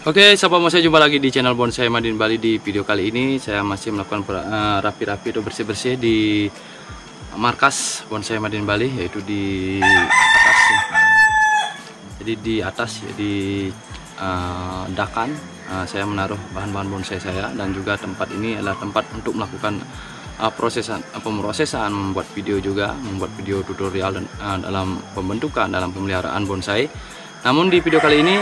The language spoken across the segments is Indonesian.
Oke, sahabat bonsai, jumpa lagi di channel Bonsai Madin Bali. Di video kali ini saya masih melakukan rapi-rapi atau bersih-bersih di markas Bonsai Madin Bali, yaitu di atas ya. Jadi di atas ya, di dakan saya menaruh bahan-bahan bonsai saya, dan juga tempat ini adalah tempat untuk melakukan pemrosesan, membuat video juga, membuat video tutorial dan dalam pembentukan, dalam pemeliharaan bonsai. Namun di video kali ini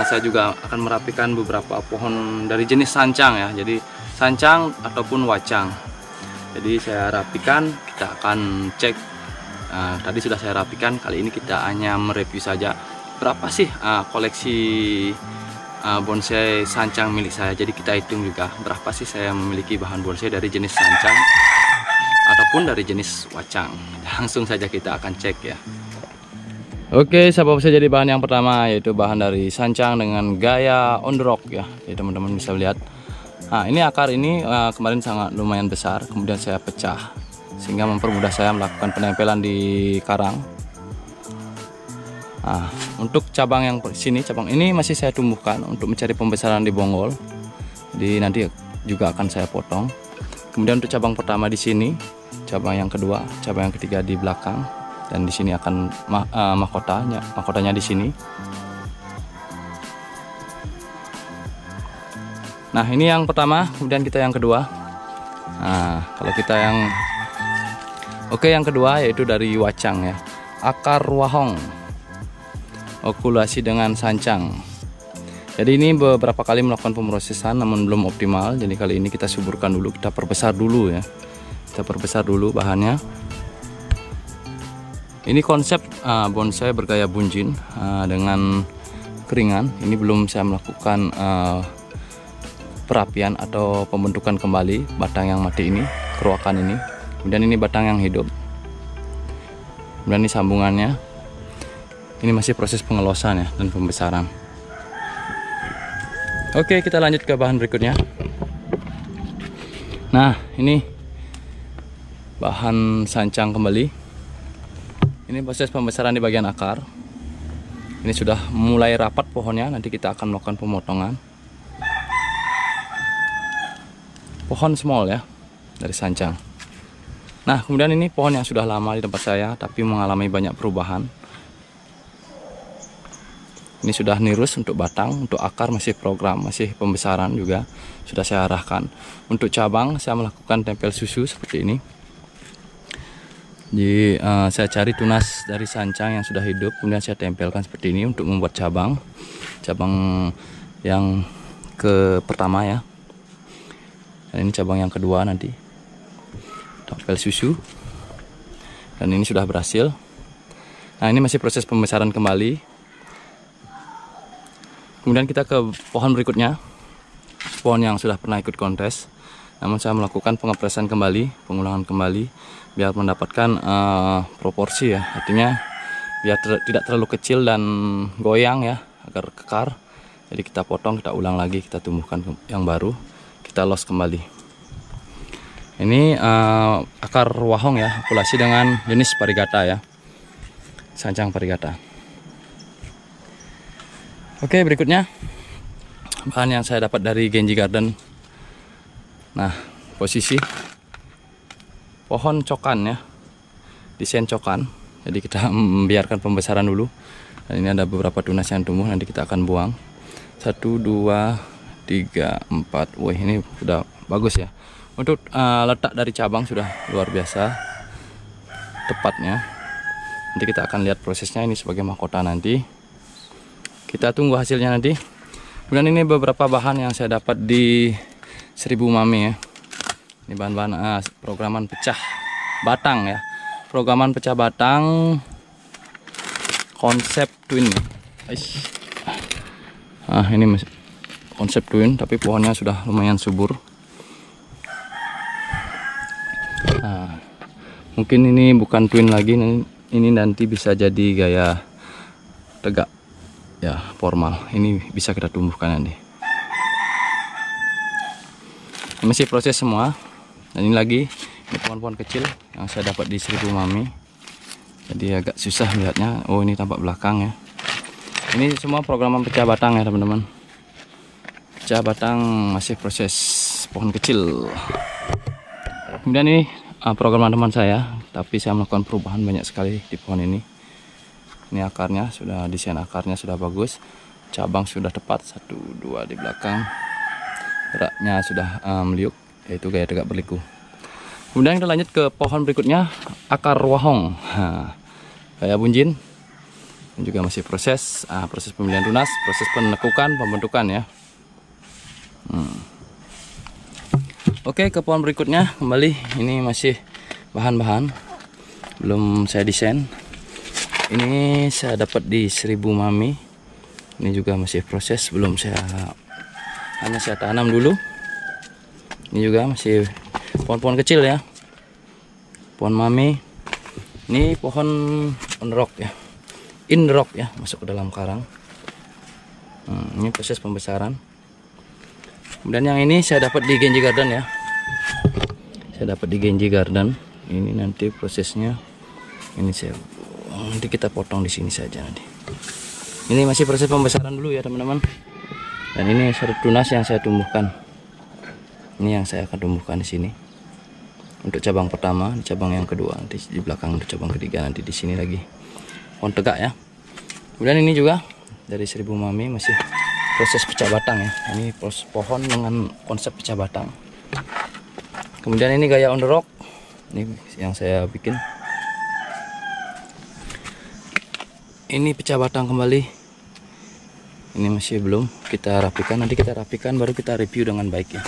saya juga akan merapikan beberapa pohon dari jenis sancang ya. Jadi sancang ataupun wacang. Jadi saya rapikan, kita akan cek. Tadi sudah saya rapikan, kali ini kita hanya mereview saja berapa sih koleksi bonsai sancang milik saya. Jadi kita hitung juga berapa sih saya memiliki bahan bonsai dari jenis sancang ataupun dari jenis wacang. Langsung saja kita akan cek ya. Oke, sahabat bonsai, jadi bahan yang pertama yaitu bahan dari sancang dengan gaya on the rock ya. Jadi teman-teman bisa lihat. Nah, ini akar ini kemarin sangat lumayan besar, kemudian saya pecah sehingga mempermudah saya melakukan penempelan di karang. Nah, untuk cabang yang sini, cabang ini masih saya tumbuhkan untuk mencari pembesaran di bonggol. Jadi nanti juga akan saya potong. Kemudian untuk cabang pertama di sini, cabang yang kedua, cabang yang ketiga di belakang. Dan di sini akan mahkotanya di sini. Nah, ini yang pertama, kemudian kita yang kedua. Nah, kalau kita yang kedua yaitu dari wacang ya. Akar wahong. Okulasi dengan sancang. Jadi ini beberapa kali melakukan pemrosesan namun belum optimal. Jadi kali ini kita suburkan dulu, kita perbesar dulu ya. Kita perbesar dulu bahannya. Ini konsep bonsai bergaya bunjin dengan keringan. Ini belum saya melakukan perapian atau pembentukan kembali batang yang mati ini, keruakan ini. Kemudian ini batang yang hidup. Kemudian ini sambungannya. Ini masih proses pengelosan ya dan pembesaran. Oke, kita lanjut ke bahan berikutnya. Nah, ini bahan sancang kembali. Ini proses pembesaran di bagian akar. Ini sudah mulai rapat pohonnya, nanti kita akan melakukan pemotongan. Pohon small ya, dari sancang. Nah, kemudian ini pohon yang sudah lama di tempat saya, tapi mengalami banyak perubahan. Ini sudah nirus untuk batang, untuk akar masih program, masih pembesaran juga. Sudah saya arahkan. Untuk cabang, saya melakukan tempel susu seperti ini. Jadi saya cari tunas dari sancang yang sudah hidup, kemudian saya tempelkan seperti ini untuk membuat cabang yang pertama ya. Dan ini cabang yang kedua nanti, tempel susu. Dan ini sudah berhasil. Nah, ini masih proses pembesaran kembali. Kemudian kita ke pohon berikutnya, pohon yang sudah pernah ikut kontes. Namun saya melakukan pengepresan kembali, pengulangan kembali, biar mendapatkan proporsi ya. Artinya biar tidak terlalu kecil dan goyang ya, agar kekar. Jadi kita potong, kita ulang lagi, kita tumbuhkan yang baru, kita los kembali. Ini akar wahong ya, okulasi dengan jenis parigata ya, sancang parigata. Oke, berikutnya bahan yang saya dapat dari Genji Garden. Nah, posisi pohon cokan ya, desain cokan. Jadi kita membiarkan pembesaran dulu. Dan ini ada beberapa tunas yang tumbuh, nanti kita akan buang. 1, 2, 3, 4. Wah, ini sudah bagus ya. Untuk letak dari cabang sudah luar biasa tepatnya. Nanti kita akan lihat prosesnya, ini sebagai mahkota nanti. Kita tunggu hasilnya nanti. Kemudian ini beberapa bahan yang saya dapat di 1000 Mami ya. Ini bahan-bahan programan pecah batang ya. Programan pecah batang konsep twin. Ini konsep twin, tapi pohonnya sudah lumayan subur. Nah, mungkin ini bukan twin lagi, ini nanti bisa jadi gaya tegak ya, formal. Ini bisa kita tumbuhkan nanti. Ini masih proses semua. Dan ini lagi, ini pohon-pohon kecil yang saya dapat di 1000 Mami. Jadi agak susah melihatnya. Oh, ini tampak belakang ya. Ini semua programan pecah batang ya teman-teman. pecah batang, masih proses pohon kecil. Kemudian ini program teman saya, tapi saya melakukan perubahan banyak sekali di pohon ini. Ini akarnya sudah, desain akarnya sudah bagus, cabang sudah tepat, 1, 2 di belakang, geraknya sudah meliuk, yaitu gaya tegak berliku. Kemudian kita lanjut ke pohon berikutnya, akar wahong, gaya bunjin. Dan juga masih proses pemilihan tunas, proses penekukan, pembentukan ya. Oke, ke pohon berikutnya kembali. Ini masih bahan-bahan, belum saya desain. Ini saya dapat di 1000 Mami. Ini juga masih proses, belum hanya saya tanam dulu. Ini juga masih pohon-pohon kecil ya, pohon Mami. Ini pohon on-rock ya, in-rock ya, masuk ke dalam karang. Ini proses pembesaran. Kemudian yang ini saya dapat di Genji Garden ya. Saya dapat di Genji Garden. Ini nanti prosesnya, ini nanti kita potong di sini saja nanti. Ini masih proses pembesaran dulu ya teman-teman. Dan ini satu tunas yang saya tumbuhkan. Ini yang saya akan tumbuhkan di sini. Untuk cabang pertama, di cabang yang kedua, nanti di belakang untuk cabang ketiga, nanti di sini lagi. Pohon tegak ya. Kemudian ini juga dari 1000 Mami masih proses pecah batang ya. Ini pohon dengan konsep pecah batang. Kemudian ini gaya on the rock. Ini yang saya bikin. Ini pecah batang kembali. Ini masih belum kita rapikan. Nanti kita rapikan baru kita review dengan baik ya.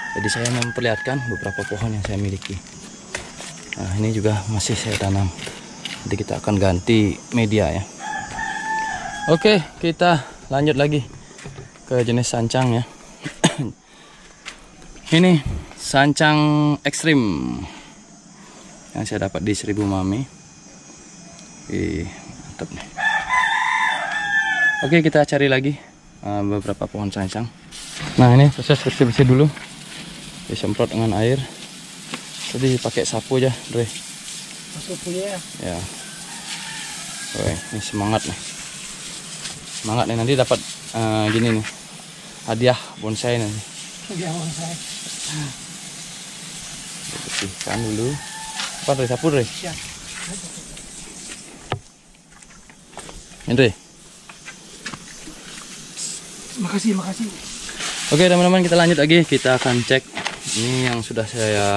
Jadi saya memperlihatkan beberapa pohon yang saya miliki. Nah, ini juga masih saya tanam. Nanti kita akan ganti media ya. Oke, kita lanjut lagi ke jenis sancang ya. Ini sancang ekstrim yang saya dapat di 1000 Mami. Mantap nih. Oke, kita cari lagi beberapa pohon sancang. Nah, ini proses bersih-bersih dulu, disemprot dengan air. Tadi pakai sapu aja, Dre. Sapu ya. Ya. Oke, ini semangat nih. Semangat nih, nanti dapat gini nih, hadiah bonsai nanti. Hadiah bonsai. Bersihkan dulu. Apa Dre, sapu Dre? Ya. Ini Dre. Makasih. Oke teman-teman, kita lanjut lagi. Kita akan cek ini yang sudah saya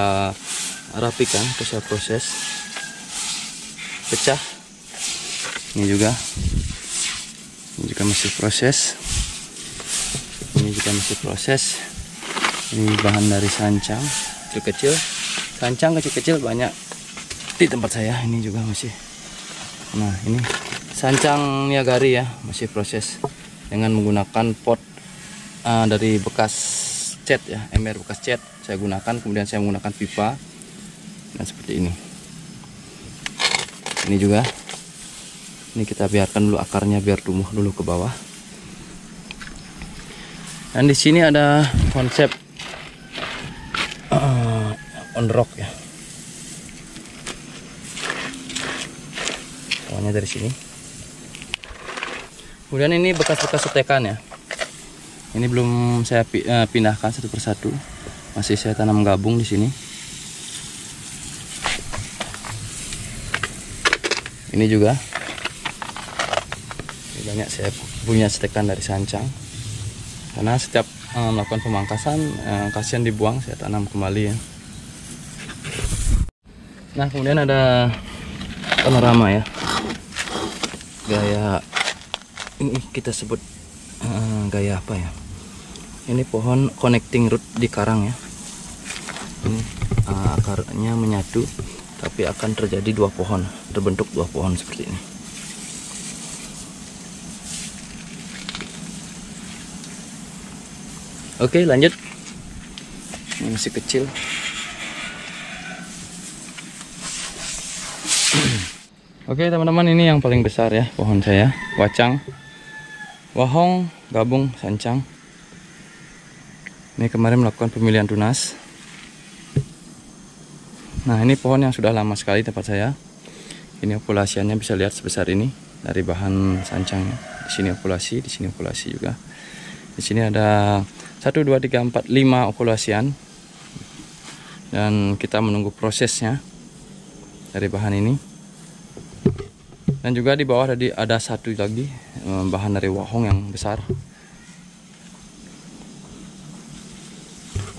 rapikan, terus saya proses pecah. Ini juga masih proses. Ini juga masih proses. Ini bahan dari sancang kecil-kecil. Sancang kecil-kecil banyak di tempat saya. Ini juga masih. Nah, ini sancang niagari ya, masih proses dengan menggunakan pot dari bekas cat ya, ember bekas cat saya gunakan. Kemudian saya menggunakan pipa dan seperti ini. Ini juga, ini kita biarkan dulu akarnya biar tumbuh dulu ke bawah. Dan di sini ada konsep on rock ya. Awalnya dari sini. Kemudian ini bekas-bekas setekan ya. Ini belum saya pindahkan satu persatu. Masih saya tanam gabung di sini. Ini juga. Ini banyak saya punya setekan dari sancang. Karena setiap melakukan pemangkasan, kasihan dibuang, saya tanam kembali ya. Nah, kemudian ada panorama ya. Gaya ini kita sebut gaya apa ya? Ini pohon connecting root di karang ya. Ini akarnya menyatu, tapi akan terjadi terbentuk dua pohon seperti ini. Oke, lanjut. Ini masih kecil. Oke teman-teman, ini yang paling besar ya pohon saya, wacang, wahong, gabung, sancang. Ini kemarin melakukan pemilihan tunas. Nah, ini pohon yang sudah lama sekali tempat saya. Ini populasiannya bisa lihat sebesar ini dari bahan sancangnya. Di sini populasi, di sini populasi juga. Di sini ada 1, 2, 3, 4, 5 okulasian. Dan kita menunggu prosesnya dari bahan ini. Dan juga di bawah tadi ada satu lagi bahan dari wahong yang besar.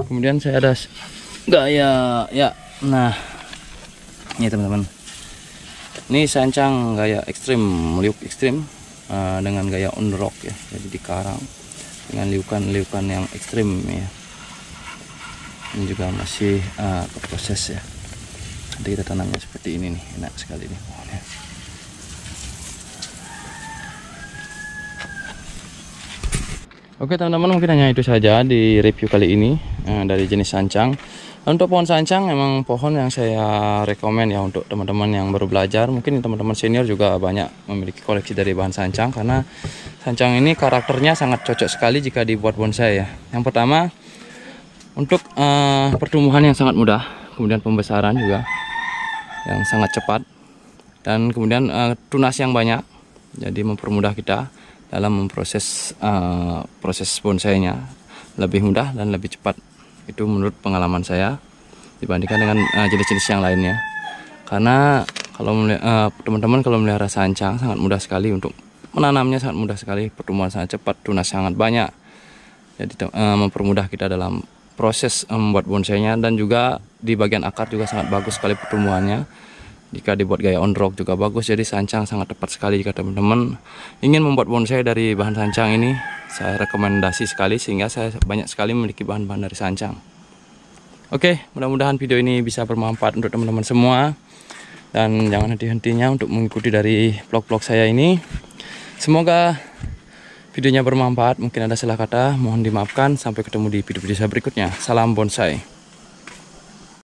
Kemudian saya ada gaya ya. Nah, ini teman-teman. Ini sancang gaya ekstrim, liuk ekstrim dengan gaya on rock ya. Jadi di karang dengan liukan-liukan yang ekstrim ya. Ini juga masih proses ya. Nanti kita tanamnya seperti ini nih, enak sekali nih pohonnya. Oke teman-teman, mungkin hanya itu saja di review kali ini dari jenis sancang. Untuk pohon sancang memang pohon yang saya rekomen ya untuk teman-teman yang baru belajar. Mungkin teman-teman senior juga banyak memiliki koleksi dari bahan sancang, karena sancang ini karakternya sangat cocok sekali jika dibuat bonsai ya. Yang pertama, untuk pertumbuhan yang sangat mudah, kemudian pembesaran juga yang sangat cepat, dan kemudian tunas yang banyak, jadi mempermudah kita dalam memproses proses bonsainya lebih mudah dan lebih cepat. Itu menurut pengalaman saya dibandingkan dengan jenis-jenis yang lainnya. Karena kalau teman-teman kalau melihara sancang sangat mudah sekali untuk menanamnya, sangat mudah sekali, pertumbuhan sangat cepat, tunas sangat banyak. Jadi mempermudah kita dalam proses membuat bonsainya, dan juga di bagian akar juga sangat bagus sekali pertumbuhannya. Jika dibuat gaya on rock juga bagus. Jadi sancang sangat tepat sekali jika teman-teman ingin membuat bonsai dari bahan sancang ini. Saya rekomendasi sekali, sehingga saya banyak sekali memiliki bahan-bahan dari sancang. Oke, mudah-mudahan video ini bisa bermanfaat untuk teman-teman semua. Dan jangan henti-hentinya untuk mengikuti dari vlog-vlog saya ini. Semoga videonya bermanfaat. Mungkin ada salah kata, mohon dimaafkan. Sampai ketemu di video-video saya berikutnya. Salam bonsai.